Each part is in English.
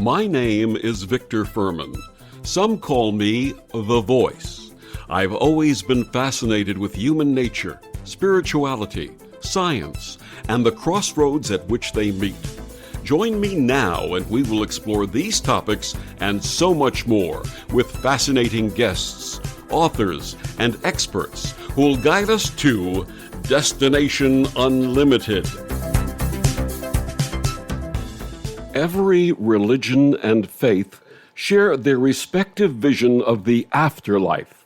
My name is Victor Fuhrman. Some call me the Voice. I've always been fascinated with human nature, spirituality, science, and the crossroads at which they meet. Join me now and we will explore these topics and so much more with fascinating guests, authors, and experts who will guide us to Destination Unlimited. Every religion and faith share their respective vision of the afterlife.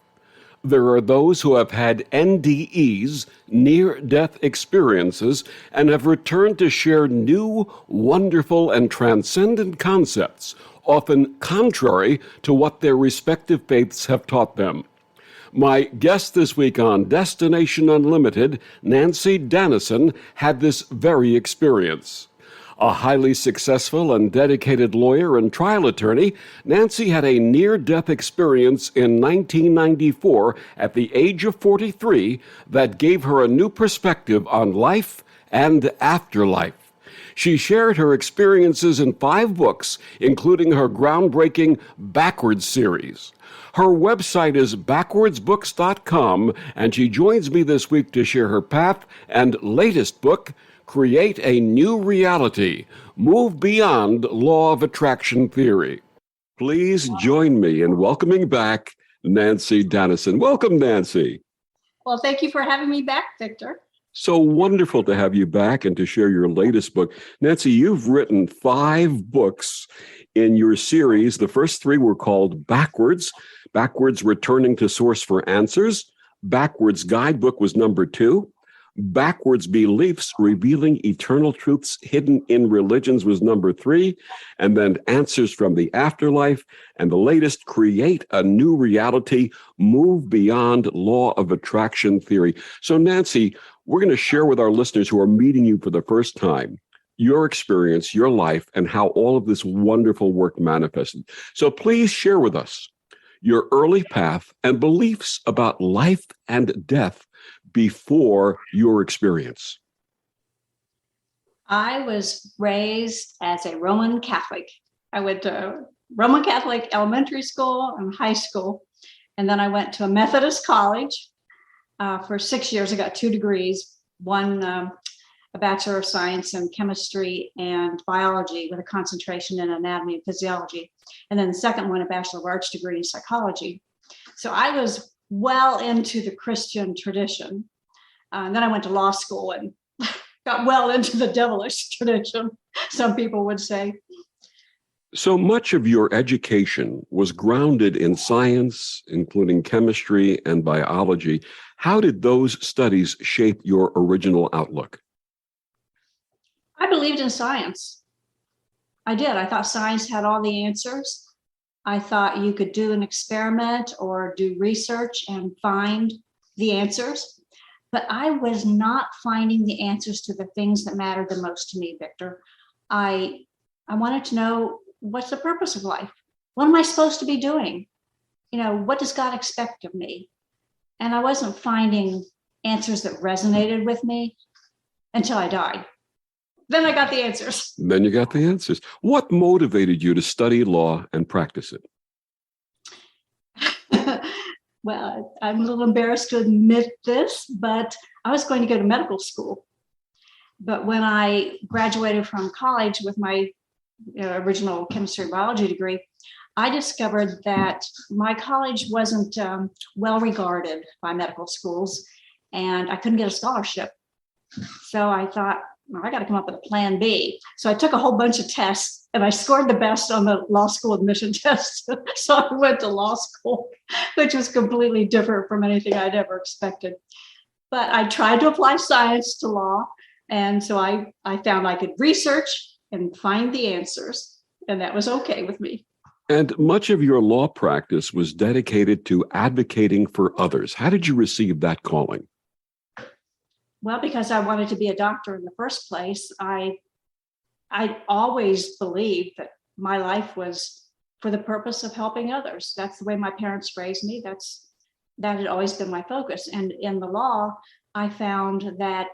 There are those who have had NDEs, near-death experiences, and have returned to share new, wonderful, and transcendent concepts, often contrary to what their respective faiths have taught them. My guest this week on Destination Unlimited, Nanci Danison, had this very experience. A highly successful and dedicated lawyer and trial attorney, Nanci had a near-death experience in 1994 at the age of 43 that gave her a new perspective on life and afterlife. She shared her experiences in 5 books, including her groundbreaking Backwards series. Her website is backwardsbooks.com, and she joins me this week to share her path and latest book, Create a New Reality, Move Beyond Law of Attraction Theory. Please join me in welcoming back Nanci Danison. Welcome, Nanci. Well, thank you for having me back, Victor. So wonderful to have you back and to share your latest book. Nanci, you've written 5 books in your series. The first 3 were called Backwards Returning to Source for Answers. Backwards Guidebook was number 2. Backwards Beliefs, Revealing Eternal Truths Hidden in Religions was number 3, and then Answers from the Afterlife, and the latest, Create a New Reality, Move Beyond Law of Attraction Theory. So Nanci, we're going to share with our listeners who are meeting you for the first time your experience, your life, and how all of this wonderful work manifested. So please share with us your early path and beliefs about life and death before your experience. I was raised as a Roman Catholic. I went to Roman Catholic elementary school and high school, and then I went to a Methodist college for 6 years. I got 2 degrees, one a Bachelor of Science in Chemistry and Biology with a concentration in Anatomy and Physiology, and then the second one, a Bachelor of Arts degree in Psychology. So I was well into the Christian tradition. And then I went to law school and got well into the devilish tradition, some people would say. So much of your education was grounded in science, including chemistry and biology. How did those studies shape your original outlook? I believed in science. I did. I thought science had all the answers. I thought you could do an experiment or do research and find the answers, but I was not finding the answers to the things that mattered the most to me, Victor. I wanted to know, what's the purpose of life? What am I supposed to be doing? What does God expect of me? And I wasn't finding answers that resonated with me until I died. Then I got the answers. Then you got the answers. What motivated you to study law and practice it? Well, I'm a little embarrassed to admit this, but I was going to go to medical school. But when I graduated from college with my original chemistry and biology degree, I discovered that my college wasn't well regarded by medical schools, and I couldn't get a scholarship. So I thought, I got to come up with a plan B. So I took a whole bunch of tests and I scored the best on the law school admission test. So I went to law school, which was completely different from anything I'd ever expected. But I tried to apply science to law. And so I found I could research and find the answers. And that was okay with me. And much of your law practice was dedicated to advocating for others. How did you receive that calling? Well, because I wanted to be a doctor in the first place, I always believed that my life was for the purpose of helping others. That's the way my parents raised me. That had always been my focus. And in the law, I found that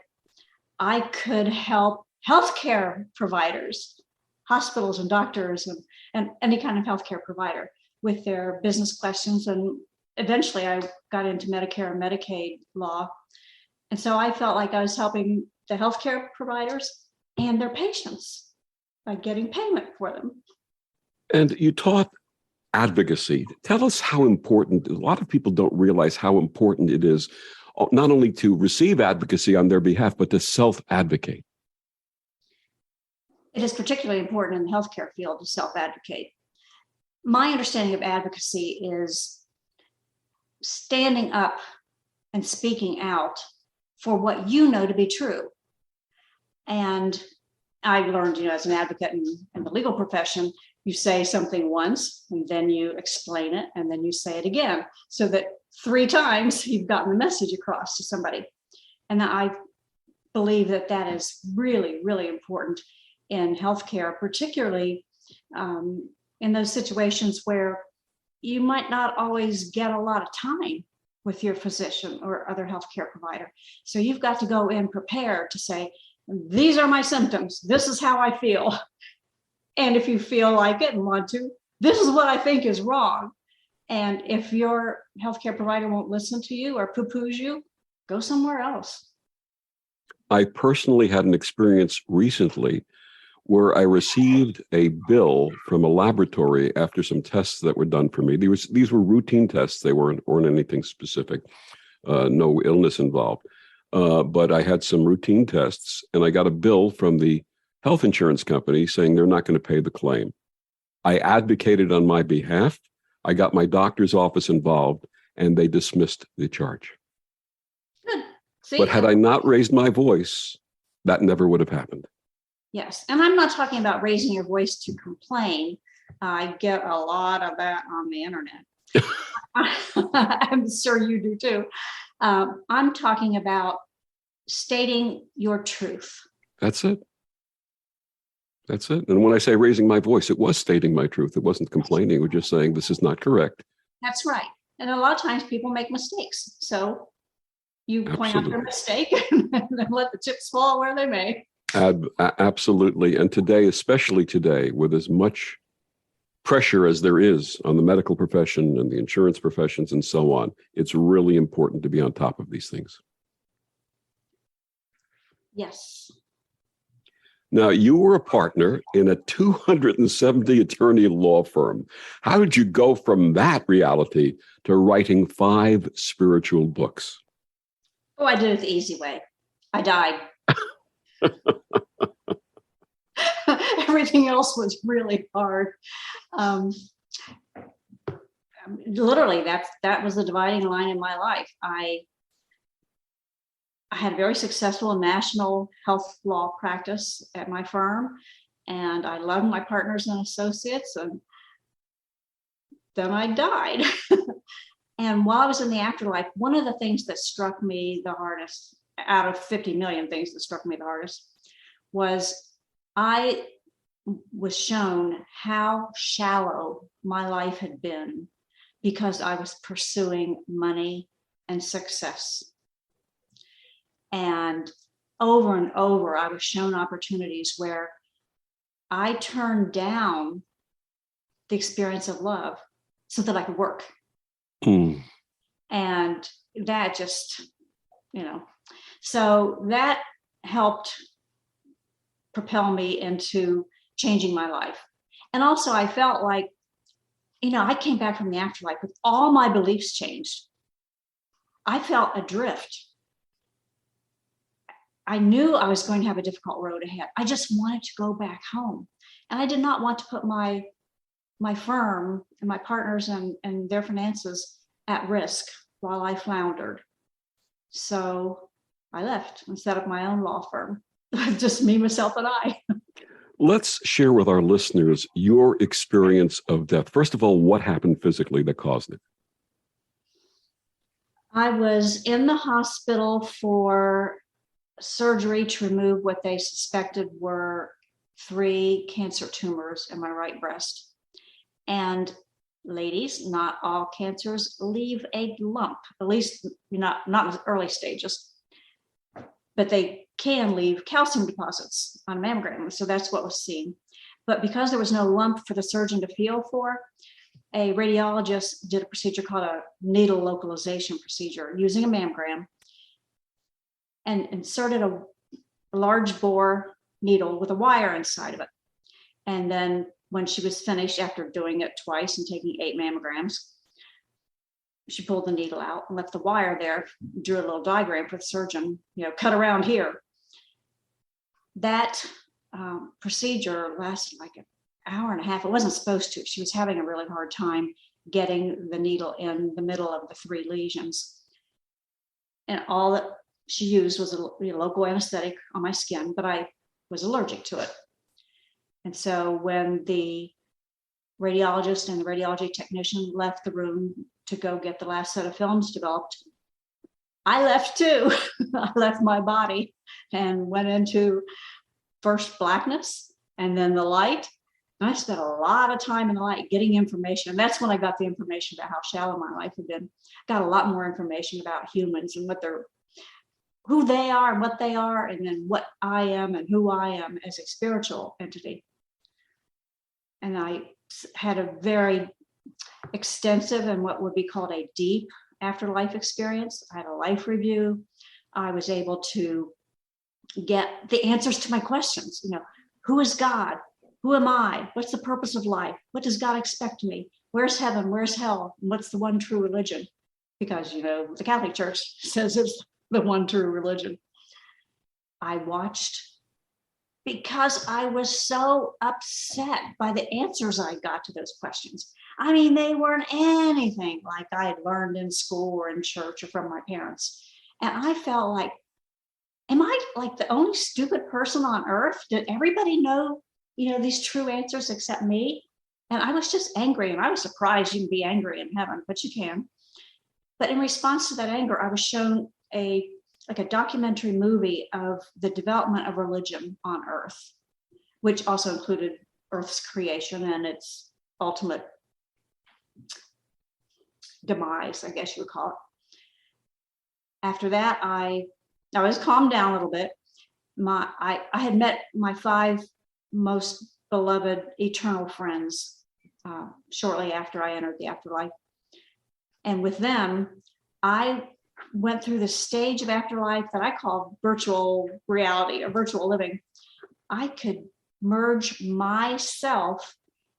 I could help healthcare providers hospitals and doctors and any kind of healthcare provider with their business questions. And eventually I got into Medicare and Medicaid law. And so I felt like I was helping the healthcare providers and their patients by getting payment for them. And you taught advocacy. Tell us how important, a lot of people don't realize how important it is not only to receive advocacy on their behalf, but to self-advocate. It is particularly important in the healthcare field to self-advocate. My understanding of advocacy is standing up and speaking out for what you know to be true. And I learned, as an advocate in the legal profession, you say something once and then you explain it and then you say it again, so that 3 times you've gotten the message across to somebody. And I believe that that is really, really important in healthcare, particularly in those situations where you might not always get a lot of time with your physician or other healthcare provider. So you've got to go in prepared to say, these are my symptoms. This is how I feel. And if you feel like it and want to, this is what I think is wrong. And if your healthcare provider won't listen to you or poo-poos you, go somewhere else. I personally had an experience recently where I received a bill from a laboratory after some tests that were done for me. These were routine tests. They weren't anything specific, no illness involved. But I had some routine tests, and I got a bill from the health insurance company saying they're not going to pay the claim. I advocated on my behalf. I got my doctor's office involved, and they dismissed the charge. Good. See, but had I not raised my voice, that never would have happened. Yes. And I'm not talking about raising your voice to complain. I get a lot of that on the internet. I'm sure you do too. I'm talking about stating your truth. That's it. That's it. And when I say raising my voice, it was stating my truth. It wasn't complaining. It was just saying this is not correct. That's right. And a lot of times people make mistakes. So you point out their mistake and then let the chips fall where they may. Absolutely. And today, especially today, with as much pressure as there is on the medical profession and the insurance professions and so on, it's really important to be on top of these things. Yes. Now, you were a partner in a 270 attorney law firm. How did you go from that reality to writing 5 spiritual books? Oh, I did it the easy way. I died. Everything else was really hard. Literally, that was the dividing line in my life. I had a very successful national health law practice at my firm, and I loved my partners and associates, and then I died. And while I was in the afterlife, one of the things that struck me the hardest, out of 50 million things that struck me the hardest, was I was shown how shallow my life had been because I was pursuing money and success. And over, I was shown opportunities where I turned down the experience of love so that I could work. And that just, so that helped propel me into changing my life. And also I felt like, I came back from the afterlife with all my beliefs changed. I felt adrift. I knew I was going to have a difficult road ahead. I just wanted to go back home. And I did not want to put my firm and my partners and their finances at risk while I floundered. So I left and set up my own law firm. Just me, myself, and I. Let's share with our listeners your experience of death. First of all, what happened physically that caused it? I was in the hospital for surgery to remove what they suspected were 3 cancer tumors in my right breast. And ladies, not all cancers leave a lump, at least not in the early stages, but they can leave calcium deposits on a mammogram. So that's what was seen. But because there was no lump for the surgeon to feel for, a radiologist did a procedure called a needle localization procedure using a mammogram and inserted a large bore needle with a wire inside of it. And then when she was finished, after doing it twice and taking 8 mammograms, she pulled the needle out and left the wire there, drew a little diagram for the surgeon, cut around here. That procedure lasted like an hour and a half. It wasn't supposed to. She was having a really hard time getting the needle in the middle of the 3 lesions. And all that she used was a local anesthetic on my skin, but I was allergic to it. And so when the radiologist and the radiology technician left the room to go get the last set of films developed, I left too. I left my body and went into first blackness and then the light. And I spent a lot of time in the light getting information. And that's when I got the information about how shallow my life had been. Got a lot more information about humans and who they are and what they are, and then what I am and who I am as a spiritual entity. And I had a very extensive and what would be called a deep afterlife experience. I had a life review. I was able to get the answers to my questions. Who is God? Who am I? What's the purpose of life? What does God expect of me? Where's heaven? Where's hell? And what's the one true religion? Because, the Catholic Church says it's the one true religion. I watched because I was so upset by the answers I got to those questions. I mean, they weren't anything like I had learned in school or in church or from my parents. And I felt like, am I like the only stupid person on earth? Did everybody know, these true answers except me? And I was just angry, and I was surprised you can be angry in heaven, but you can. But in response to that anger, I was shown a documentary movie of the development of religion on Earth, which also included Earth's creation and its ultimate demise, I guess you would call it. After that, I was calmed down a little bit. I had met my 5 most beloved eternal friends shortly after I entered the afterlife. And with them, I went through the stage of afterlife that I call virtual reality or virtual living. I could merge myself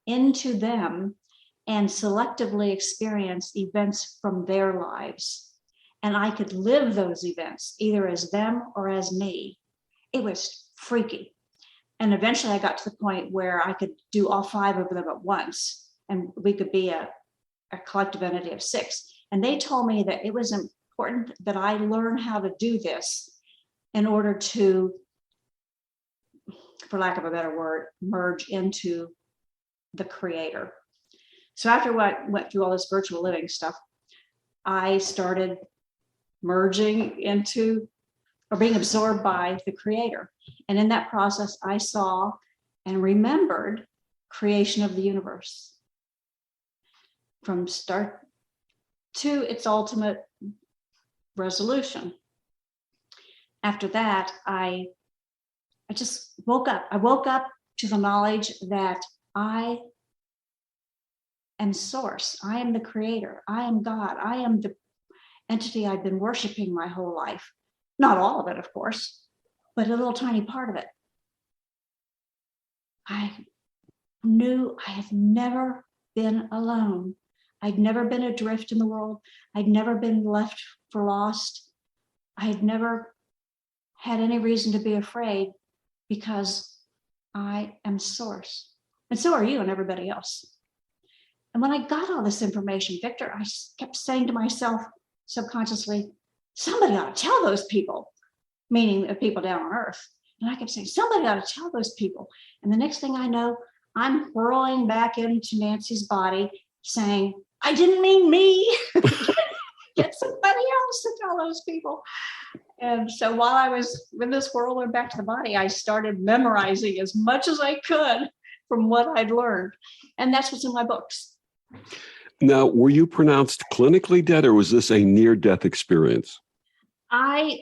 into them and selectively experience events from their lives. And I could live those events either as them or as me. It was freaky. And eventually I got to the point where I could do all 5 of them at once. And we could be a collective entity of 6. And they told me that it was important that I learn how to do this in order to, for lack of a better word, merge into the creator. So after I went through all this virtual living stuff, I started merging into or being absorbed by the creator. And in that process, I saw and remembered creation of the universe from start to its ultimate resolution. After that, I just woke up. I woke up to the knowledge that I am source. I am the creator. I am God. I am the entity I've been worshiping my whole life. Not all of it, of course, but a little tiny part of it. I knew I had never been alone. I'd never been adrift in the world. I'd never been left for lost. I had never had any reason to be afraid because I am source. And so are you and everybody else. And when I got all this information, Victor, I kept saying to myself subconsciously, somebody ought to tell those people, meaning the people down on earth. And I kept saying, somebody ought to tell those people. And the next thing I know, I'm whirling back into Nanci's body saying, I didn't mean me. Get somebody else to tell those people. And so while I was in this whirlwind back to the body, I started memorizing as much as I could from what I'd learned. And that's what's in my books. Now, were you pronounced clinically dead, or was this a near-death experience? I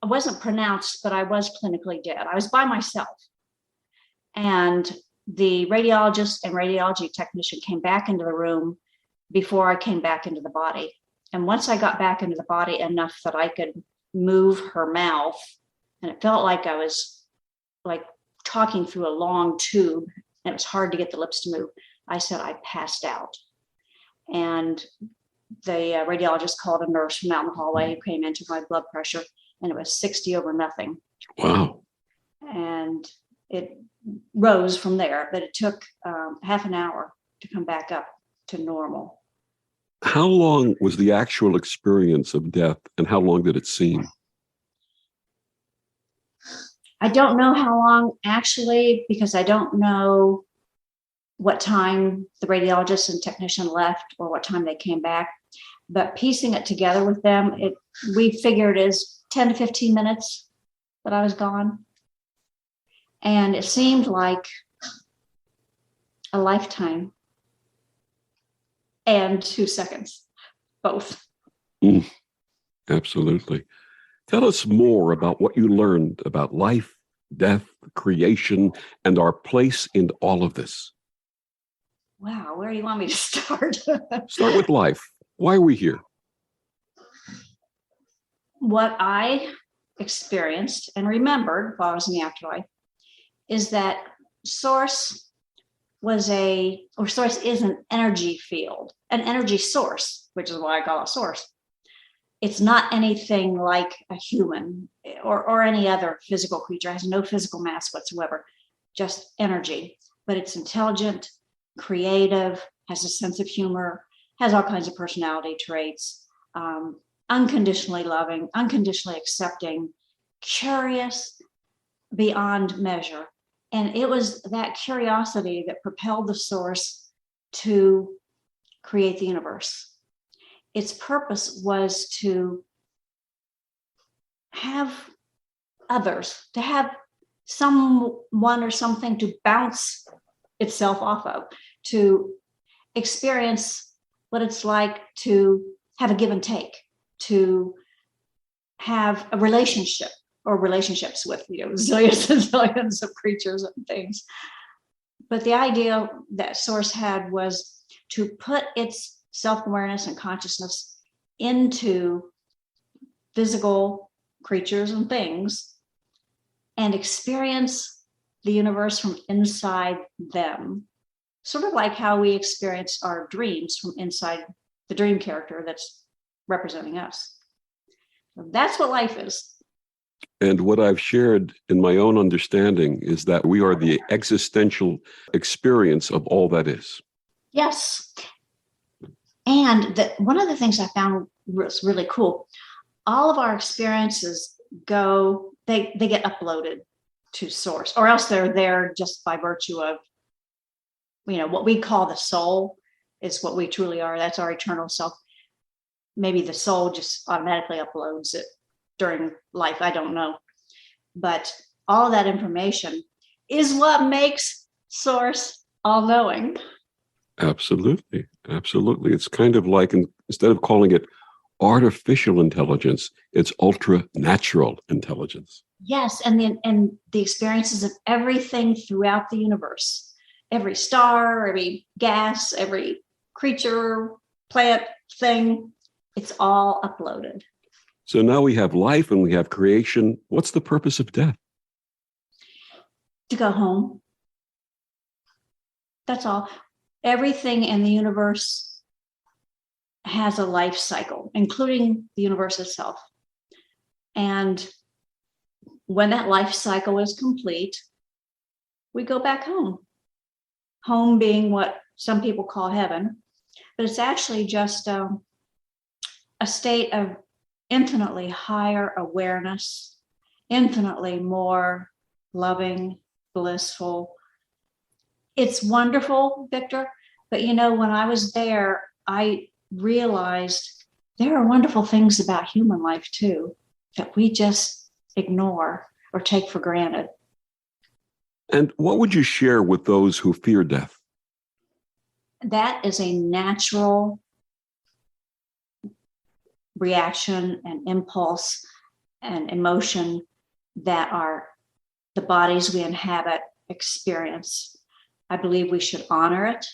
wasn't pronounced, but I was clinically dead. I was by myself. And the radiologist and radiology technician came back into the room before I came back into the body. And once I got back into the body enough that I could move her mouth, and it felt like I was like talking through a long tube, and it was hard to get the lips to move, I said I passed out. And the radiologist called a nurse from out in the hallway who came into my blood pressure, and it was 60 over nothing. Wow. And it rose from there, but it took half an hour to come back up to normal. How long was the actual experience of death, and how long did it seem? I don't know how long actually, because I don't know what time the radiologist and technician left or what time they came back. But piecing it together with them, we figured is 10 to 15 minutes that I was gone. And it seemed like a lifetime and 2 seconds, both. Absolutely. Tell us more about what you learned about life, death, creation, and our place in all of this. Wow, where do you want me to start? Start with life. Why are we here? What I experienced and remembered while I was in the afterlife is that source is an energy field, an energy source, which is why I call it source. It's not anything like a human or any other physical creature. It has no physical mass whatsoever, just energy. But it's intelligent, creative, has a sense of humor, has all kinds of personality traits, unconditionally loving, unconditionally accepting, curious beyond measure. And it was that curiosity that propelled the source to create the universe. Its purpose was to have others, to have someone or something to bounce itself off of, to experience what it's like to have a give and take, to have a relationship or relationships with zillions and zillions of creatures and things. But the idea that Source had was to put its self-awareness and consciousness into physical creatures and things and experience the universe from inside them, sort of like how we experience our dreams from inside the dream character that's representing us. So that's what life is. And what I've shared in my own understanding is that we are the existential experience of all that is. Yes. And one of the things I found was really cool, all of our experiences they get uploaded to Source, or else they're there just by virtue of, what we call the soul is what we truly are. That's our eternal self. Maybe the soul just automatically uploads it during life. I don't know. But all of that information is what makes Source all-knowing. Absolutely. Absolutely. It's kind of like, instead of calling it artificial intelligence, it's ultra-natural intelligence. Yes, and the experiences of everything throughout the universe, every star, every gas, every creature, plant, thing, it's all uploaded. So now we have life and we have creation. What's the purpose of death? To go home. That's all. Everything in the universe has a life cycle, including the universe itself. And when that life cycle is complete, we go back home. Home being what some people call heaven, but it's actually just a state of infinitely higher awareness, infinitely more loving, blissful. It's wonderful, Victor, but when I was there, I realized there are wonderful things about human life too that we just ignore or take for granted. And what would you share with those who fear death? That is a natural reaction and impulse and emotion that the bodies we inhabit experience. I believe we should honor it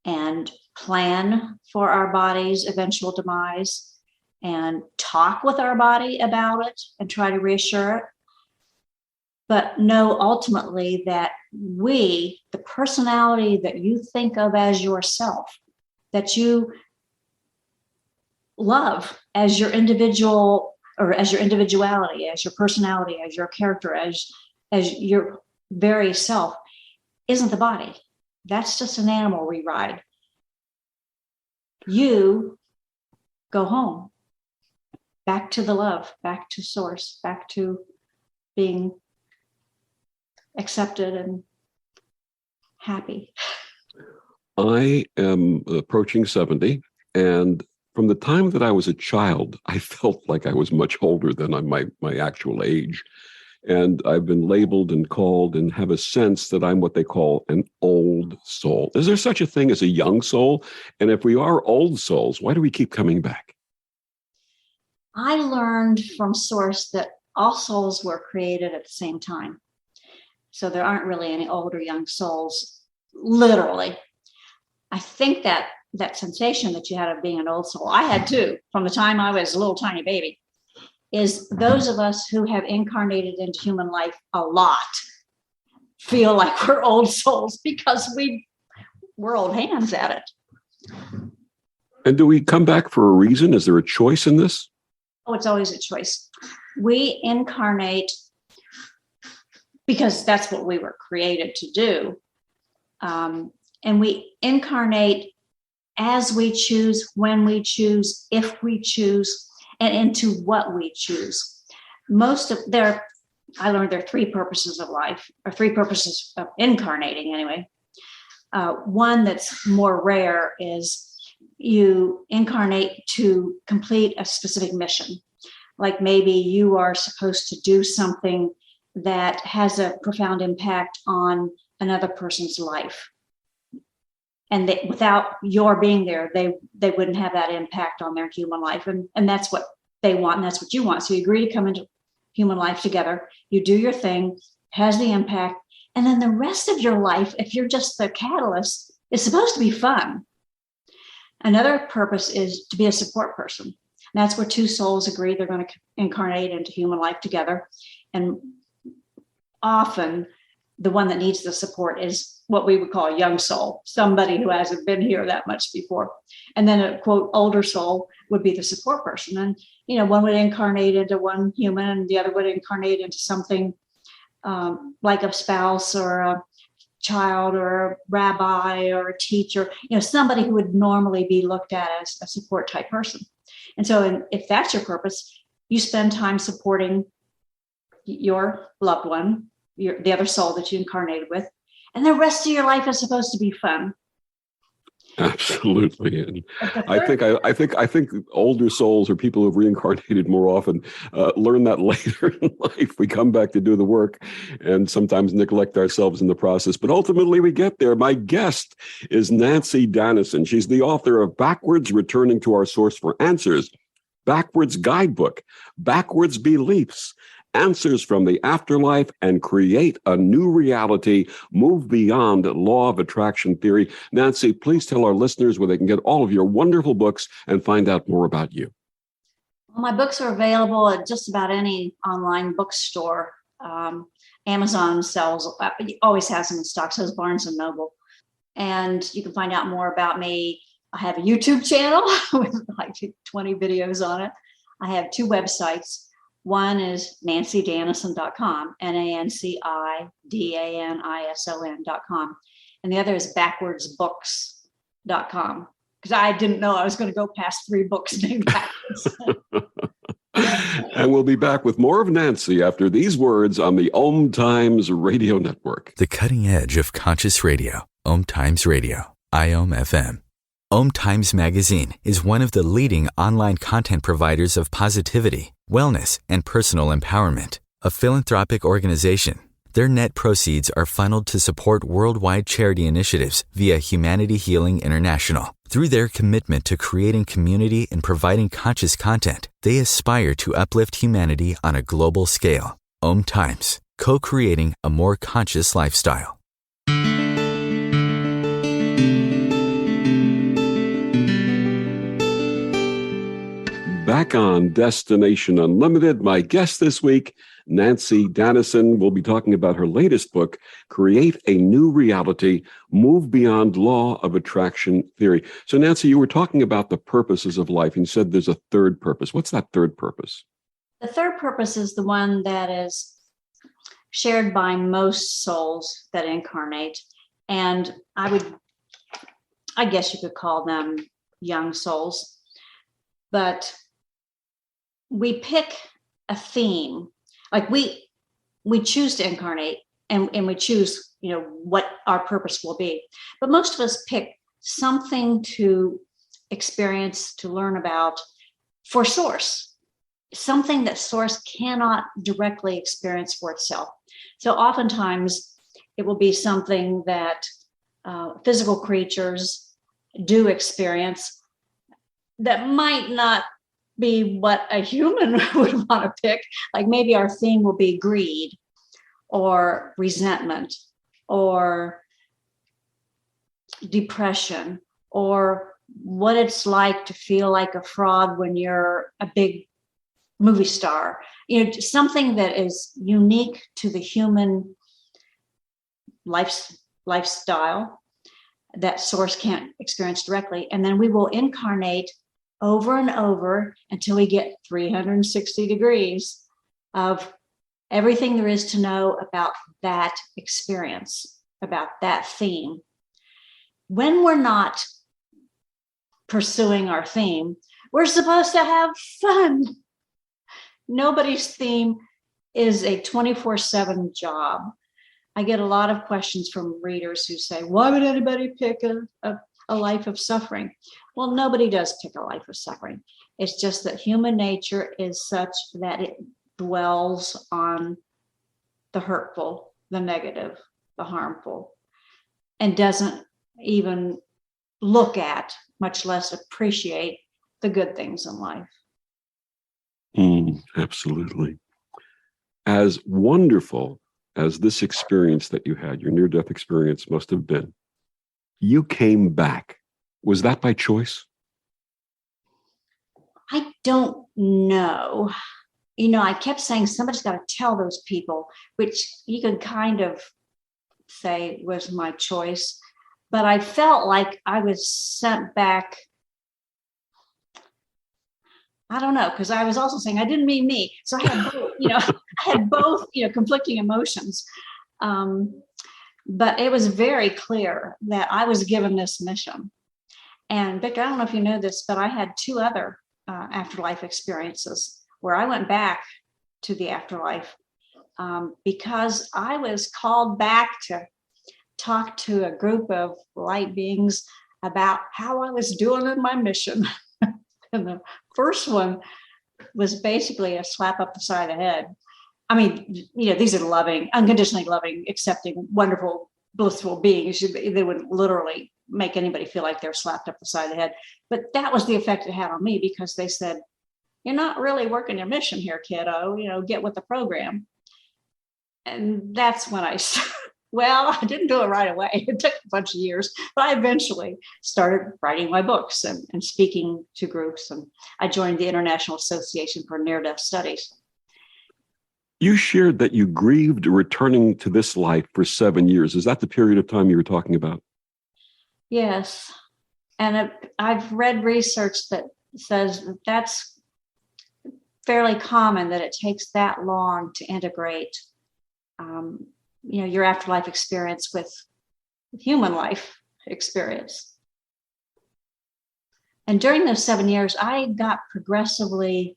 and plan for our body's eventual demise and talk with our body about it and try to reassure it. But know ultimately that the personality that you think of as yourself, that you love as your individual or as your individuality, as your personality, as your character, as your very self, isn't the body. That's just an animal we ride. You go home, back to the love, back to source, back to being accepted and happy. I am approaching 70, and from the time that I was a child, I felt like I was much older than my actual age. And I've been labeled and called and have a sense that I'm what they call an old soul. Is there such a thing as a young soul? And if we are old souls, why do we keep coming back? I learned from Source that all souls were created at the same time. So there aren't really any old or young souls, literally. I think that sensation that you had of being an old soul, I had too, from the time I was a little tiny baby, is those of us who have incarnated into human life a lot feel like we're old souls because we're old hands at it. And do we come back for a reason? Is there a choice in this? Oh, it's always a choice. We incarnate because that's what we were created to do. And we incarnate as we choose, when we choose, if we choose, and into what we choose. I learned there are three purposes of life, or three purposes of incarnating anyway. One that's more rare is you incarnate to complete a specific mission. Like maybe you are supposed to do something that has a profound impact on another person's life. And without your being there, they wouldn't have that impact on their human life. And that's what they want, and that's what you want. So you agree to come into human life together. You do your thing, has the impact. And then the rest of your life, if you're just the catalyst, is supposed to be fun. Another purpose is to be a support person. And that's where two souls agree they're going to incarnate into human life together. And often the one that needs the support is what we would call a young soul, somebody who hasn't been here that much before. And then a quote older soul would be the support person. And, one would incarnate into one human and the other would incarnate into something like a spouse or a child or a rabbi or a teacher, somebody who would normally be looked at as a support type person. And so if that's your purpose, you spend time supporting your loved one, the other soul that you incarnated with, and the rest of your life is supposed to be fun. Absolutely. And I think older souls or people who've reincarnated more often learn that later in life. We come back to do the work and sometimes neglect ourselves in the process. But ultimately we get there. My guest is Nanci Danison. She's the author of Backwards: Returning to Our Source for Answers, Backwards Guidebook, Backwards Beliefs, Answers from the Afterlife, and Create a New Reality, Move Beyond Law of Attraction Theory. Nanci, please tell our listeners where they can get all of your wonderful books and find out more about you. Well, my books are available at just about any online bookstore. Amazon always has them in stock, so does Barnes & Noble. And you can find out more about me. I have a YouTube channel with like 20 videos on it. I have two websites. One is NanciDanison.com, NanciDanison.com. And the other is backwardsbooks.com, because I didn't know I was going to go past 3 books named backwards. And we'll be back with more of Nanci after these words on the OMTimes Radio Network. The cutting edge of conscious radio, OMTimes Radio, IOM FM. OMTimes Magazine is one of the leading online content providers of positivity, wellness, and personal empowerment. A philanthropic organization, their net proceeds are funneled to support worldwide charity initiatives via Humanity Healing International. Through their commitment to creating community and providing conscious content, they aspire to uplift humanity on a global scale. OMTimes, co-creating a more conscious lifestyle. back on Destination Unlimited. My guest this week, Nanci Danison, will be talking about her latest book, Create a New Reality, Move Beyond Law of Attraction Theory. So, Nanci, you were talking about the purposes of life, and you said there's a third purpose. What's that third purpose? The third purpose is the one that is shared by most souls that incarnate. And I guess you could call them young souls. But we pick a theme, like we choose to incarnate and we choose, what our purpose will be. But most of us pick something to experience, to learn about for source, something that source cannot directly experience for itself. So oftentimes it will be something that physical creatures do experience that might not be what a human would want to pick. Like maybe our theme will be greed or resentment or depression or what it's like to feel like a fraud when you're a big movie star. Something that is unique to the human lifestyle that source can't experience directly. And then we will incarnate over and over until we get 360 degrees of everything there is to know about that experience, about that theme. When we're not pursuing our theme, we're supposed to have fun. Nobody's theme is a 24/7 job. I get a lot of questions from readers who say, why would anybody pick a life of suffering? Well, nobody does pick a life of suffering. It's just that human nature is such that it dwells on the hurtful, the negative, the harmful, and doesn't even look at, much less appreciate, the good things in life. Absolutely. As wonderful as this experience that you had, your near-death experience must have been, you came back. Was that by choice? I don't know. I kept saying somebody's got to tell those people, which you can kind of say was my choice. But I felt like I was sent back. I don't know, because I was also saying I didn't mean me. So I had both, I had both, conflicting emotions. But it was very clear that I was given this mission. And Victor, I don't know if you know this, but I had two other afterlife experiences where I went back to the afterlife because I was called back to talk to a group of light beings about how I was doing in my mission. And the first one was basically a slap up the side of the head. I mean, these are loving, unconditionally loving, accepting, wonderful, blissful beings. They would literally make anybody feel like they're slapped up the side of the head. But that was the effect it had on me because they said, you're not really working your mission here, kiddo, get with the program. And that's when I didn't do it right away. It took a bunch of years, but I eventually started writing my books and speaking to groups. And I joined the International Association for Near-Death Studies. You shared that you grieved returning to this life for 7 years. Is that the period of time you were talking about? Yes. And I've read research that says that's fairly common, that it takes that long to integrate your afterlife experience with human life experience. And during those 7 years, I got progressively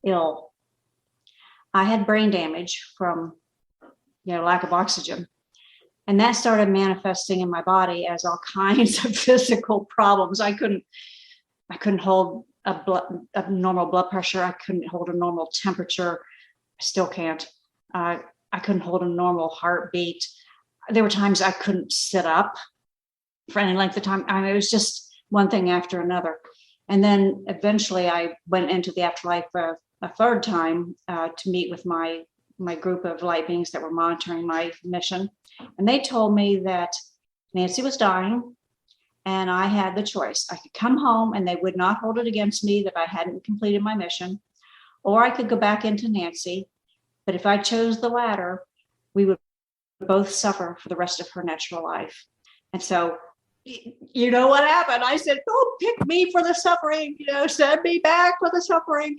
ill. I had brain damage from lack of oxygen. And that started manifesting in my body as all kinds of physical problems. I couldn't hold a normal blood pressure. I couldn't hold a normal temperature. I still can't. I couldn't hold a normal heartbeat. There were times I couldn't sit up for any length of time. It was just one thing after another. And then eventually I went into the afterlife a third time to meet with my group of light beings that were monitoring my mission. And they told me that Nanci was dying And I had the choice. I could come home and they would not hold it against me that I hadn't completed my mission, or I could go back into Nanci. But if I chose the latter, we would both suffer for the rest of her natural life. And so, you know what happened? I said, "Don't pick me for the suffering, send me back for the suffering."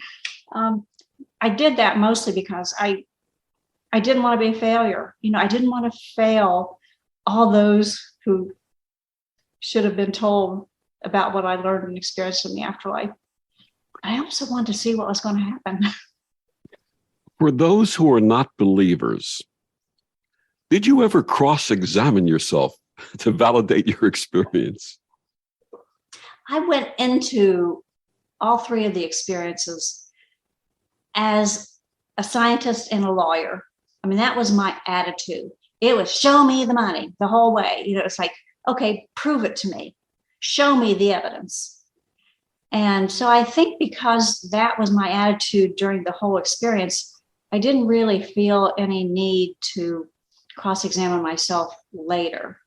I did that mostly because I didn't want to be a failure. I didn't want to fail all those who should have been told about what I learned and experienced in the afterlife. I also wanted to see what was going to happen. For those who are not believers, did you ever cross-examine yourself to validate your experience? I went into all three of the experiences as a scientist and a lawyer. I mean, that was my attitude. It was show me the money the whole way. It's like, okay, prove it to me. Show me the evidence. And so I think because that was my attitude during the whole experience, I didn't really feel any need to cross-examine myself later.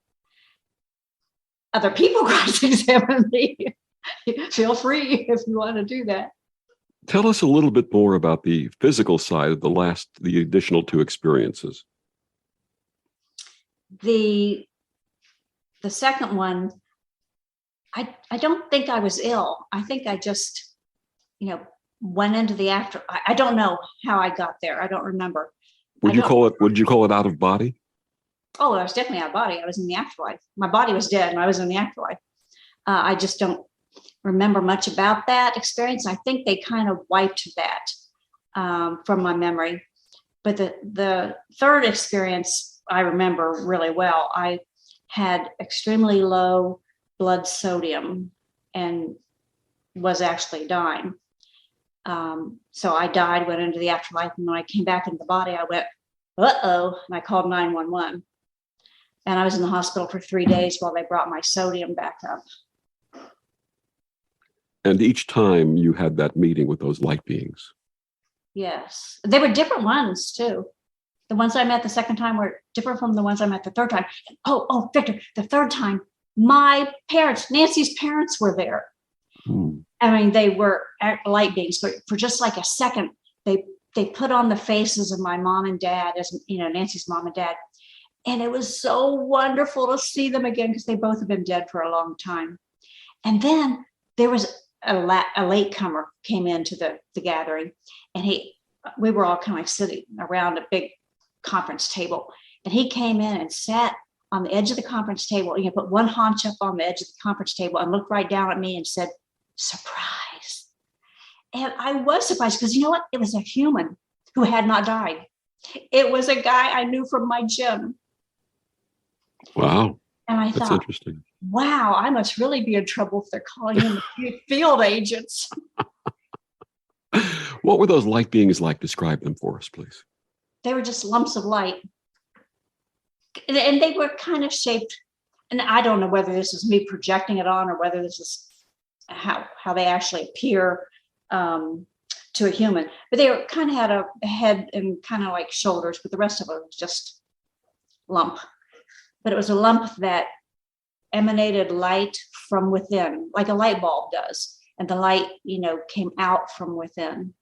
Other people cross-examine me. Feel free if you want to do that. Tell us a little bit more about the physical side of the additional two experiences. The second one, I don't think I was ill. I think I just, went into the after. I don't know how I got there. I don't remember. Would you call it out of body? Oh, I was definitely out of body. I was in the afterlife. My body was dead and I was in the afterlife. I just don't remember much about that experience. I think they kind of wiped that from my memory. But the third experience I remember really well. I had extremely low blood sodium and was actually dying. So I died, went into the afterlife, and when I came back into the body, I went, uh-oh, and I called 911. And I was in the hospital for 3 days while they brought my sodium back up. And each time you had that meeting with those light beings. Yes. They were different ones, too. The ones I met the second time were different from the ones I met the third time. Oh, Victor, the third time, my parents, Nanci's parents were there. I mean, they were light beings, but for just like a second, they put on the faces of my mom and dad, as Nanci's mom and dad. And it was so wonderful to see them again because they both have been dead for a long time. And then there was a latecomer came into the gathering, and we were all kind of like sitting around a big conference table, and he came in and sat on the edge of the conference table. Put one haunch up on the edge of the conference table and looked right down at me and said, "Surprise." And I was surprised because you know what? It was a human who had not died. It was a guy I knew from my gym. Wow. And I That's thought, interesting. wow, I must really be in trouble if they're calling in the field agents. What were those light beings like? Describe them for us, please. They were just lumps of light. And they were kind of shaped, and I don't know whether this is me projecting it on or whether this is how they actually appear to a human. But they were kind of had a head and kind of like shoulders, but the rest of it was just lump. But it was a lump that emanated light from within, like a light bulb does. And the light, came out from within.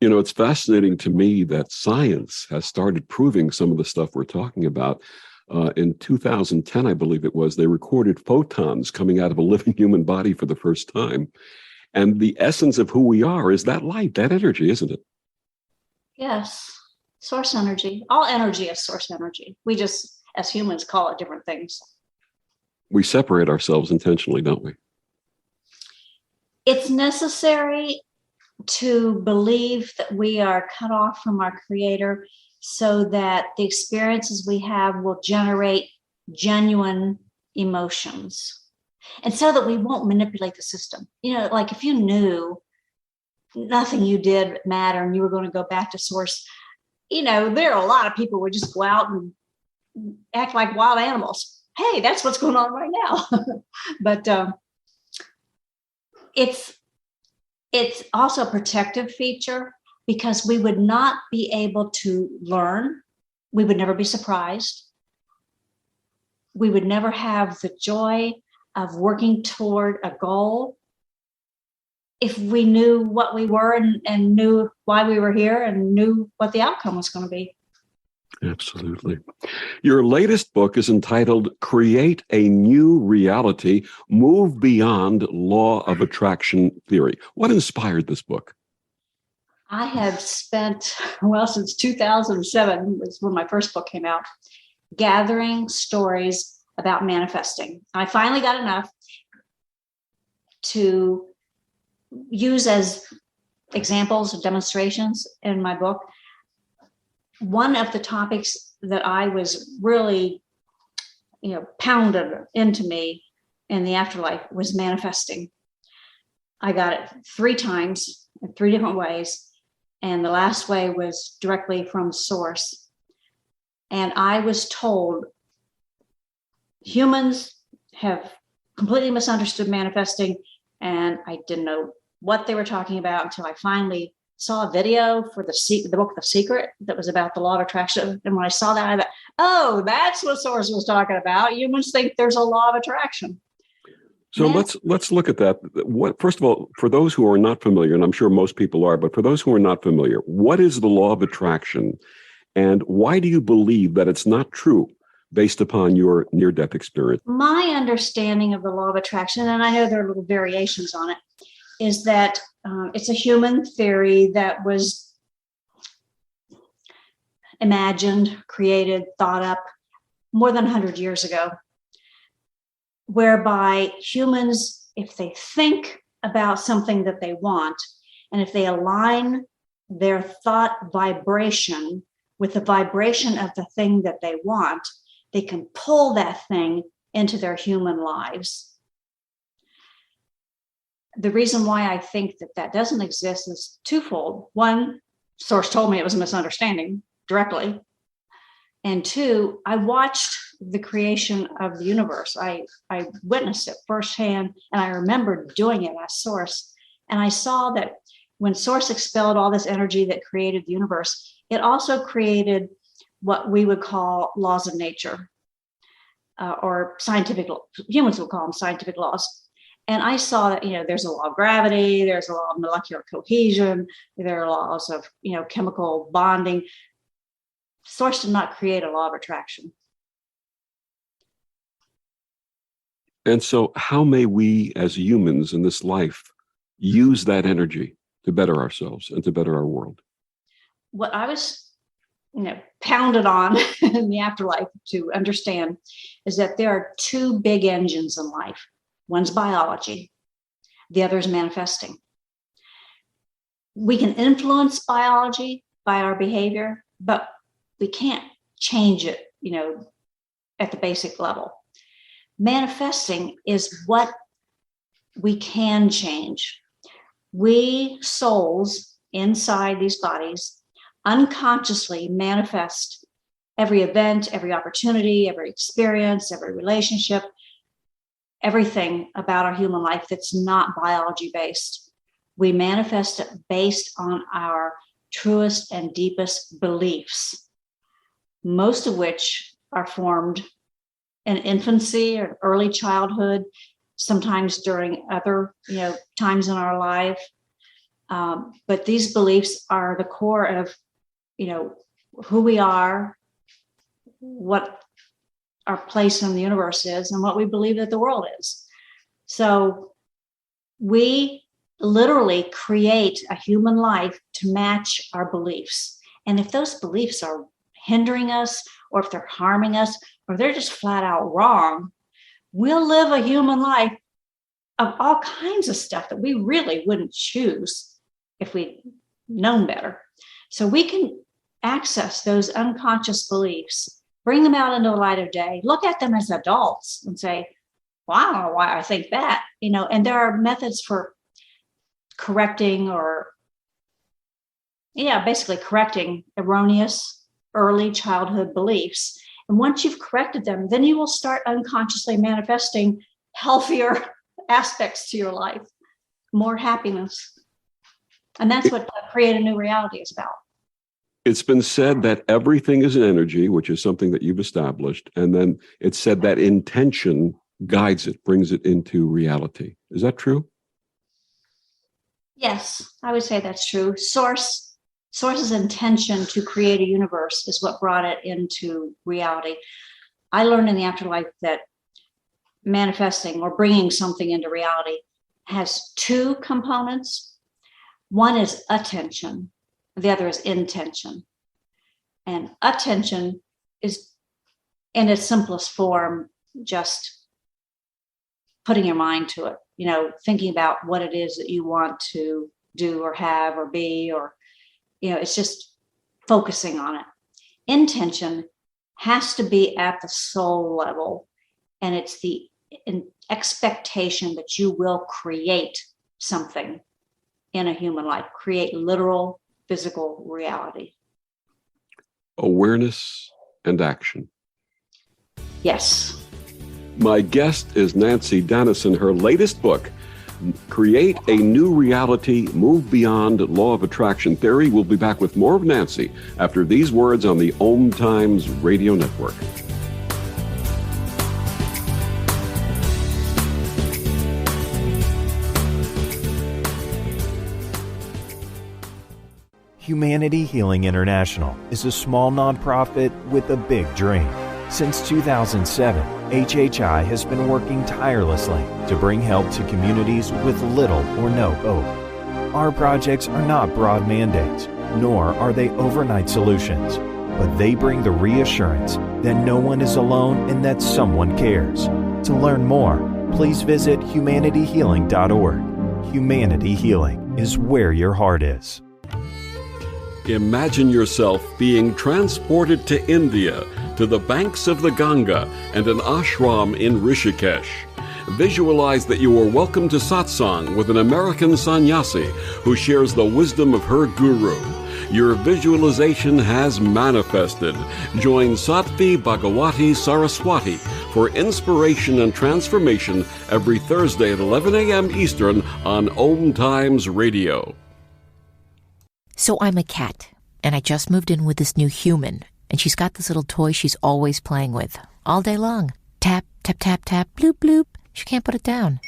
It's fascinating to me that science has started proving some of the stuff we're talking about. In 2010, I believe it was, they recorded photons coming out of a living human body for the first time. And the essence of who we are is that light, that energy, isn't it? Yes. Source energy. All energy is source energy. We just, as humans, call it different things. We separate ourselves intentionally, don't we? It's necessary to believe that we are cut off from our Creator so that the experiences we have will generate genuine emotions, and so that we won't manipulate the system. Like if you knew nothing you did mattered and you were going to go back to source, there are a lot of people who would just go out and act like wild animals. Hey, that's what's going on right now. But it's also a protective feature because we would not be able to learn. We would never be surprised. We would never have the joy of working toward a goal if we knew what we were and knew why we were here and knew what the outcome was going to be. Absolutely. Your latest book is entitled Create a New Reality, Move Beyond Law of Attraction Theory. What inspired this book? I have spent, since 2007 was when my first book came out, gathering stories about manifesting. I finally got enough to use as examples of demonstrations in my book. One of the topics that I was really, pounded into me in the afterlife was manifesting. I got it 3 times in 3 different ways. And the last way was directly from source. And I was told humans have completely misunderstood manifesting. And I didn't know what they were talking about until I finally saw a video for the book The Secret that was about the law of attraction. And when I saw that, I thought, oh, that's what source was talking about. Humans think there's a law of attraction. So let's look at that. First of all, for those who are not familiar, and I'm sure most people are, but for those who are not familiar, what is the law of attraction, and why do you believe that it's not true based upon your near-death experience? My understanding of the law of attraction, and I know there are little variations on it, is that it's a human theory that was imagined, created, thought up more than 100 years ago, whereby humans, if they think about something that they want, and if they align their thought vibration with the vibration of the thing that they want, they can pull that thing into their human lives. The reason why I think that doesn't exist is twofold. One, source told me it was a misunderstanding directly. And 2, I watched the creation of the universe. I witnessed it firsthand, and I remember doing it as source. And I saw that when source expelled all this energy that created the universe, it also created what we would call laws of nature, or humans would call them scientific laws. And I saw that, there's a law of gravity, there's a law of molecular cohesion, there are laws of, chemical bonding. Source did not create a law of attraction. And so how may we as humans in this life use that energy to better ourselves and to better our world? What I was, pounded on in the afterlife to understand is that there are 2 big engines in life. One's biology, the other is manifesting. We can influence biology by our behavior, but we can't change it, at the basic level. Manifesting is what we can change. We souls inside these bodies unconsciously manifest every event, every opportunity, every experience, every relationship, everything about our human life that's not biology based. We manifest it based on our truest and deepest beliefs, most of which are formed in infancy or early childhood, sometimes during other times in our life. But these beliefs are the core of who we are, what our place in the universe is, and what we believe that the world is. So we literally create a human life to match our beliefs. And if those beliefs are hindering us, or if they're harming us, or they're just flat out wrong, we'll live a human life of all kinds of stuff that we really wouldn't choose if we'd known better. So we can access those unconscious beliefs, bring them out into the light of day, look at them as adults and say, well, I don't know why I think that, and there are methods for correcting basically correcting erroneous early childhood beliefs. And once you've corrected them, then you will start unconsciously manifesting healthier aspects to your life, more happiness. And that's what Create a New Reality is about. It's been said that everything is an energy, which is something that you've established. And then it's said that intention guides it, brings it into reality. Is that true? Yes, I would say that's true. Source's intention to create a universe is what brought it into reality. I learned in the afterlife that manifesting or bringing something into reality has two components. One is attention, the other is intention. And attention is, in its simplest form, just putting your mind to it, thinking about what it is that you want to do or have or be, or, it's just focusing on it. Intention has to be at the soul level, and it's the expectation that you will create something in a human life, create literal physical reality. Awareness and action. Yes. My guest is Nanci Danison. Her latest book, Create a New Reality, Move Beyond Law of Attraction Theory. We'll be back with more of Nanci after these words on the OMTimes Radio Network. Humanity Healing International is a small nonprofit with a big dream. Since 2007, HHI has been working tirelessly to bring help to communities with little or no hope. Our projects are not broad mandates, nor are they overnight solutions, but they bring the reassurance that no one is alone and that someone cares. To learn more, please visit humanityhealing.org. Humanity Healing is where your heart is. Imagine yourself being transported to India, to the banks of the Ganga and an ashram in Rishikesh. Visualize that you are welcome to satsang with an American sannyasi who shares the wisdom of her guru. Your visualization has manifested. Join Sattvi Bhagawati Saraswati for inspiration and transformation every Thursday at 11 a.m. Eastern on OMTimes Radio. So I'm a cat, and I just moved in with this new human, and she's got this little toy she's always playing with, all day long. Tap, tap, tap, tap, bloop, bloop. She can't put it down.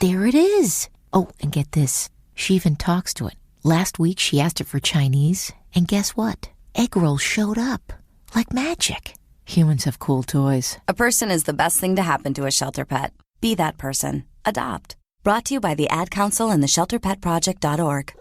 There it is. Oh, and get this. She even talks to it. Last week, she asked it for Chinese, and guess what? Egg rolls showed up. Like magic. Humans have cool toys. A person is the best thing to happen to a shelter pet. Be that person. Adopt. Brought to you by the Ad Council and the ShelterPetProject.org.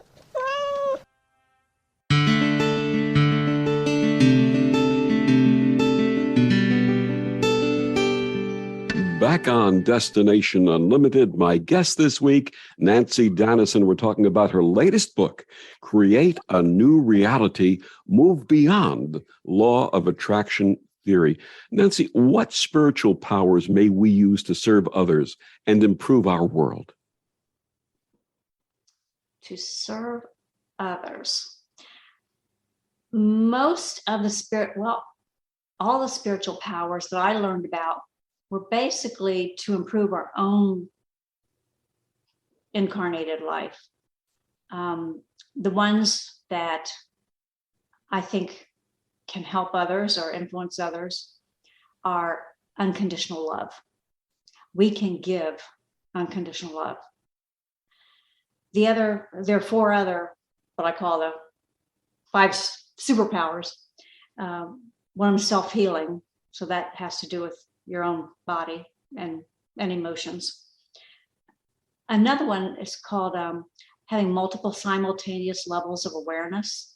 Back on Destination Unlimited, my guest this week, Nanci Danison. We're talking about her latest book, Create a New Reality, Move Beyond Law of Attraction Theory. Nanci, what spiritual powers may we use to serve others and improve our world? To serve others. Most of the all the spiritual powers that I learned about were basically to improve our own incarnated life. The ones that I think can help others or influence others are unconditional love. We can give unconditional love. There are four other, what I call the 5 superpowers. One of them is self-healing. So that has to do with your own body and emotions. Another one is called having multiple simultaneous levels of awareness.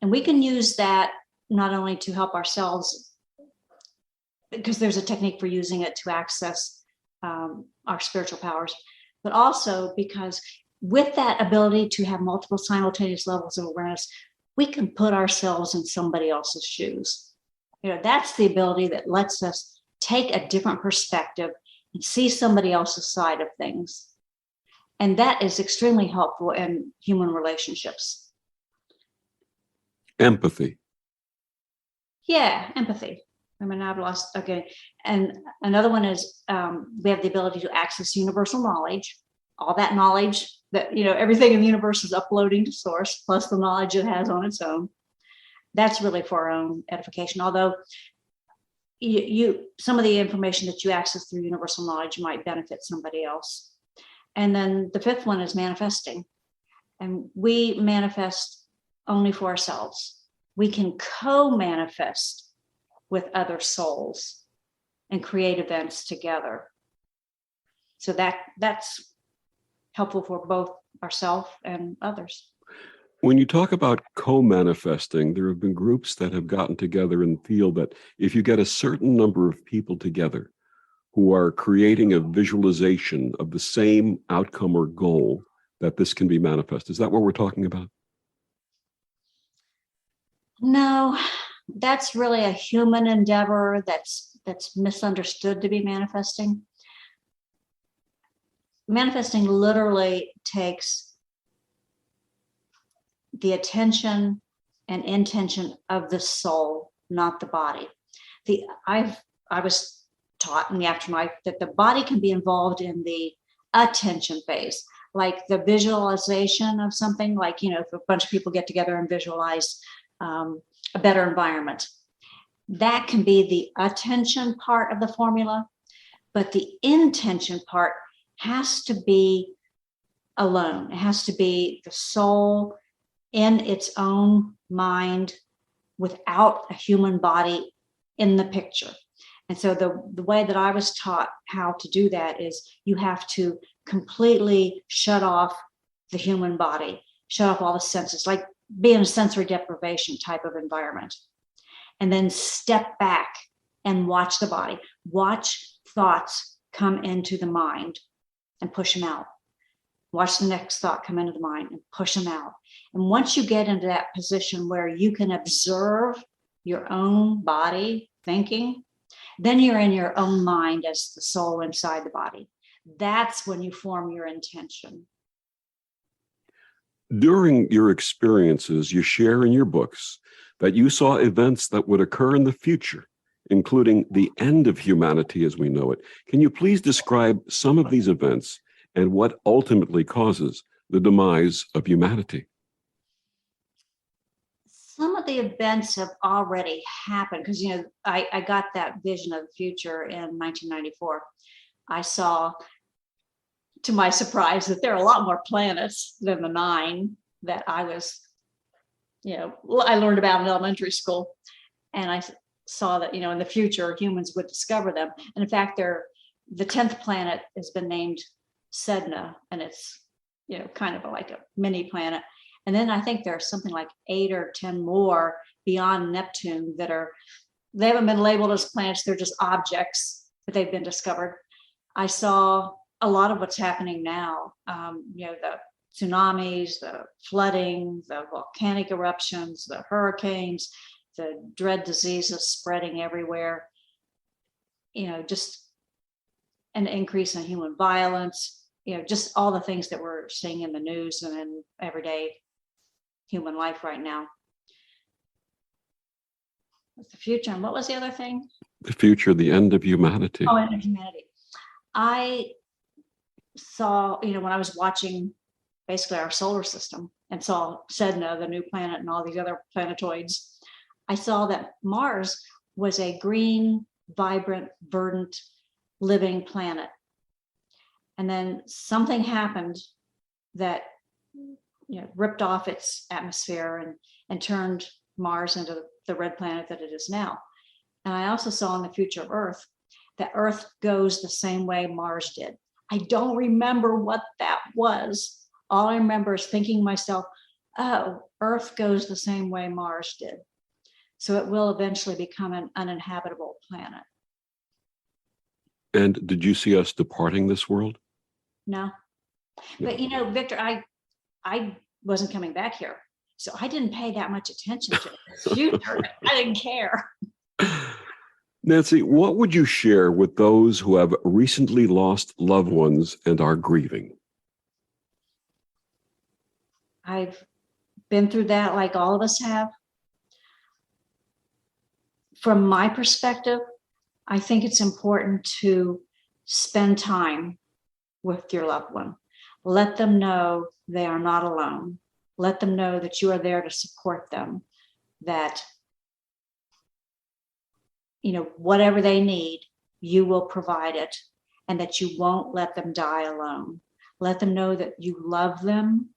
And we can use that not only to help ourselves, because there's a technique for using it to access our spiritual powers, but also because with that ability to have multiple simultaneous levels of awareness, we can put ourselves in somebody else's shoes. That's the ability that lets us take a different perspective and see somebody else's side of things. And that is extremely helpful in human relationships. Empathy. Yeah, empathy. I've lost, okay. And another one is we have the ability to access universal knowledge, all that knowledge that, everything in the universe is uploading to source, plus the knowledge it has on its own. That's really for our own edification. Although some of the information that you access through universal knowledge might benefit somebody else. And then the fifth one is manifesting. And we manifest only for ourselves. We can co-manifest with other souls and create events together. So that's helpful for both ourselves and others. When you talk about co-manifesting, there have been groups that have gotten together and feel that if you get a certain number of people together who are creating a visualization of the same outcome or goal, that this can be manifest. Is that what we're talking about? No, that's really a human endeavor that's misunderstood to be manifesting. Manifesting literally takes the attention and intention of the soul, not the body. I was taught in the afterlife that the body can be involved in the attention phase, like the visualization of something, like, if a bunch of people get together and visualize a better environment. That can be the attention part of the formula, but the intention part has to be alone. It has to be the soul in its own mind without a human body in the picture. And so the way that I was taught how to do that is you have to completely shut off the human body, shut off all the senses, like be in a sensory deprivation type of environment. And then step back and watch the body. Watch thoughts come into the mind and push them out. Watch the next thought come into the mind and push them out. And once you get into that position where you can observe your own body thinking, then you're in your own mind as the soul inside the body. That's when you form your intention. During your experiences, you share in your books that you saw events that would occur in the future, including the end of humanity as we know it. Can you please describe some of these events and what ultimately causes the demise of humanity? Some of the events have already happened because, I got that vision of the future in 1994. I saw, to my surprise, that there are a lot more planets than the 9 that I was, I learned about in elementary school. And I saw that, in the future, humans would discover them. And in fact, the 10th planet has been named Sedna, and it's, kind of like a mini planet. And then I think there's something like 8 or 10 more beyond Neptune they haven't been labeled as planets. They're just objects, but they've been discovered. I saw a lot of what's happening now, the tsunamis, the flooding, the volcanic eruptions, the hurricanes, the dread diseases spreading everywhere, just an increase in human violence, just all the things that we're seeing in the news and in everyday human life right now. What's the future? And what was the other thing? The future, the end of humanity. Oh, end of humanity. I saw, when I was watching basically our solar system and saw Sedna, the new planet, and all these other planetoids, I saw that Mars was a green, vibrant, verdant, living planet. And then something happened that ripped off its atmosphere and turned Mars into the red planet that it is now. And I also saw in the future of Earth that Earth goes the same way Mars did. I don't remember what that was. All I remember is thinking to myself, oh, Earth goes the same way Mars did. So it will eventually become an uninhabitable planet. And did you see us departing this world? No. But Victor, I wasn't coming back here. So I didn't pay that much attention to the future. I didn't care. Nanci, what would you share with those who have recently lost loved ones and are grieving? I've been through that like all of us have. From my perspective, I think it's important to spend time with your loved one. Let them know they are not alone. Let them know that you are there to support them, that whatever they need, you will provide it, and that you won't let them die alone. Let them know that you love them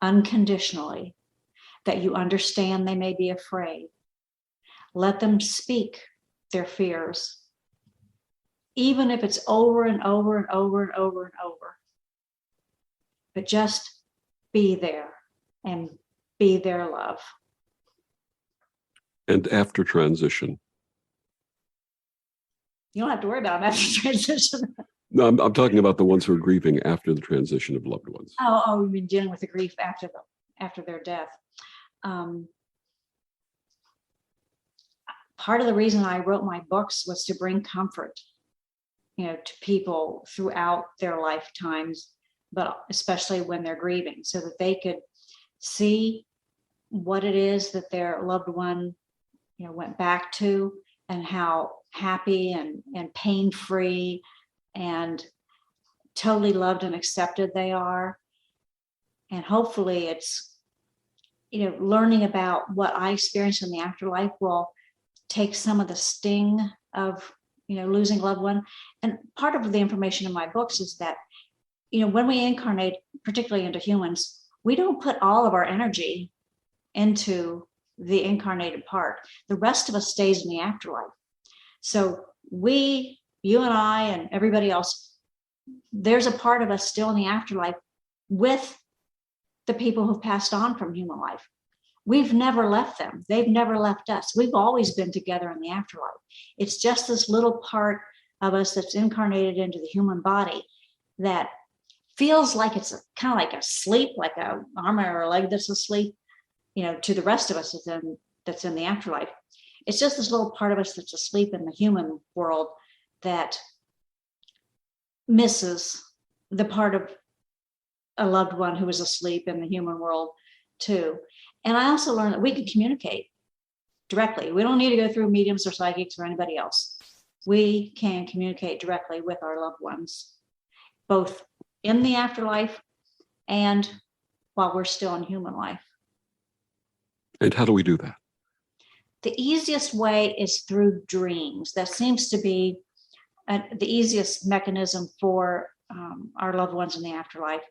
unconditionally, that you understand they may be afraid. Let them speak their fears, even if it's over and over and over and over and over. But just be there and be their love. And after transition? You don't have to worry about them after transition. No, I'm talking about the ones who are grieving after the transition of loved ones. Oh, you mean dealing with the grief after their death. Part of the reason I wrote my books was to bring comfort, to people throughout their lifetimes, but especially when they're grieving, so that they could see what it is that their loved one, went back to, and how happy and pain-free and totally loved and accepted they are. And hopefully it's, learning about what I experienced in the afterlife will take some of the sting of, losing a loved one. And part of the information in my books is that, when we incarnate, particularly into humans, we don't put all of our energy into the incarnated part. The rest of us stays in the afterlife. So you and I and everybody else, there's a part of us still in the afterlife with the people who've passed on from human life. We've never left them. They've never left us. We've always been together in the afterlife. It's just this little part of us that's incarnated into the human body that feels like it's kind of like asleep, like an arm or a leg that's asleep, to the rest of us that's in the afterlife. It's just this little part of us that's asleep in the human world that misses the part of a loved one who was asleep in the human world too. And I also learned that we can communicate directly. We don't need to go through mediums or psychics or anybody else. We can communicate directly with our loved ones, both in the afterlife and while we're still in human life. And how do we do that? The easiest way is through dreams. That seems to be the easiest mechanism for our loved ones in the afterlife.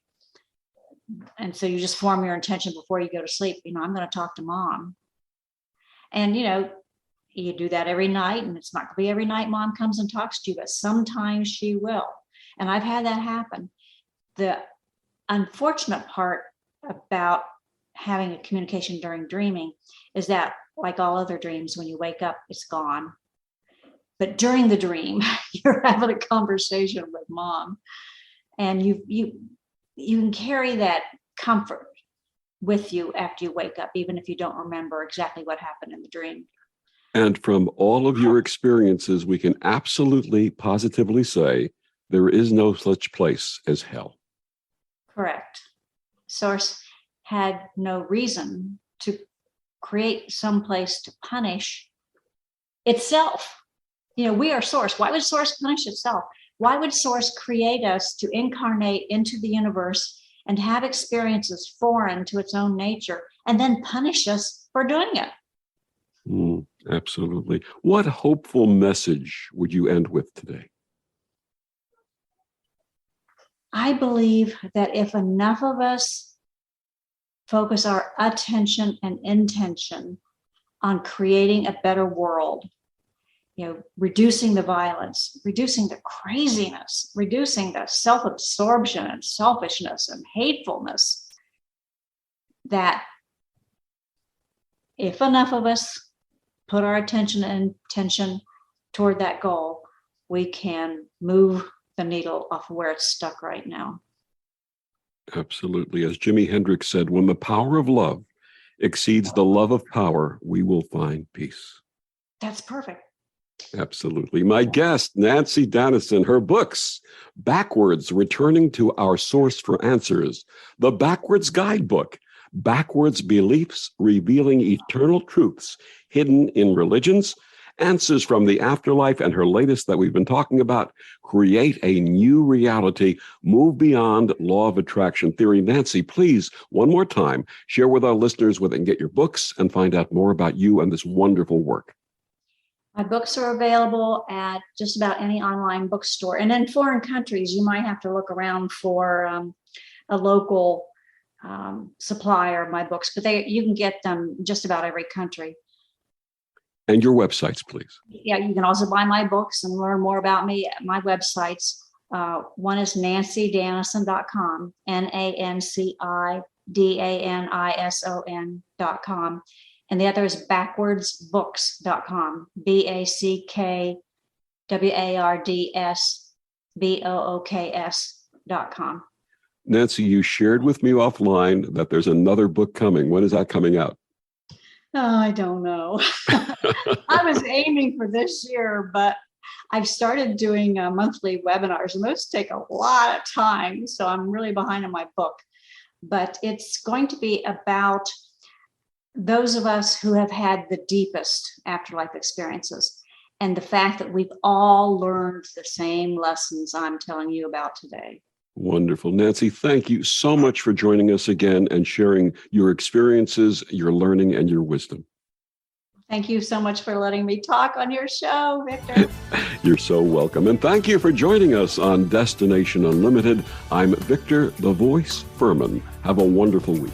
And so you just form your intention before you go to sleep. I'm going to talk to mom. And, you do that every night, and it's not going to be every night mom comes and talks to you, but sometimes she will. And I've had that happen. The unfortunate part about having a communication during dreaming is that, like all other dreams, when you wake up, it's gone. But during the dream, you're having a conversation with mom, and you can carry that comfort with you after you wake up, even if you don't remember exactly what happened in the dream. And from all of your experiences, we can absolutely, positively say there is no such place as hell. Correct. Source had no reason to create some place to punish itself. We are Source. Why would Source punish itself? Why would Source create us to incarnate into the universe and have experiences foreign to its own nature and then punish us for doing it? Absolutely. What hopeful message would you end with today? I believe that if enough of us focus our attention and intention on creating a better world, reducing the violence, reducing the craziness, reducing the self-absorption and selfishness and hatefulness, that if enough of us put our attention and intention toward that goal, we can move the needle off where it's stuck right now. Absolutely. As Jimi Hendrix said, when the power of love exceeds the love of power, we will find peace. That's perfect. Absolutely. My guest, Nanci Danison, her books, Backwards, Returning to Our Source for Answers, The Backwards Guidebook, Backwards Beliefs Revealing Eternal Truths Hidden in Religions, Answers from the Afterlife, and her latest that we've been talking about, Create a New Reality, Move Beyond Law of Attraction Theory. Nanci, please, one more time, share with our listeners where they can get your books and find out more about you and this wonderful work. My books are available at just about any online bookstore. And in foreign countries, you might have to look around for a local supplier of my books, but you can get them just about every country. And your websites, please. Yeah, you can also buy my books and learn more about me at my websites. One is NanciDanison.com, NanciDanison.com. And the other is backwardsbooks.com, BACKWARDSBOOKS.com. Nanci, you shared with me offline that there's another book coming. When is that coming out? Oh, I don't know. I was aiming for this year, but I've started doing monthly webinars, and those take a lot of time. So I'm really behind on my book. But it's going to be about those of us who have had the deepest afterlife experiences and the fact that we've all learned the same lessons I'm telling you about today. Wonderful. Nanci, thank you so much for joining us again and sharing your experiences, your learning, and your wisdom. Thank you so much for letting me talk on your show, Victor. You're so welcome. And thank you for joining us on Destination Unlimited. I'm Victor, the Voice Fuhrman. Have a wonderful week.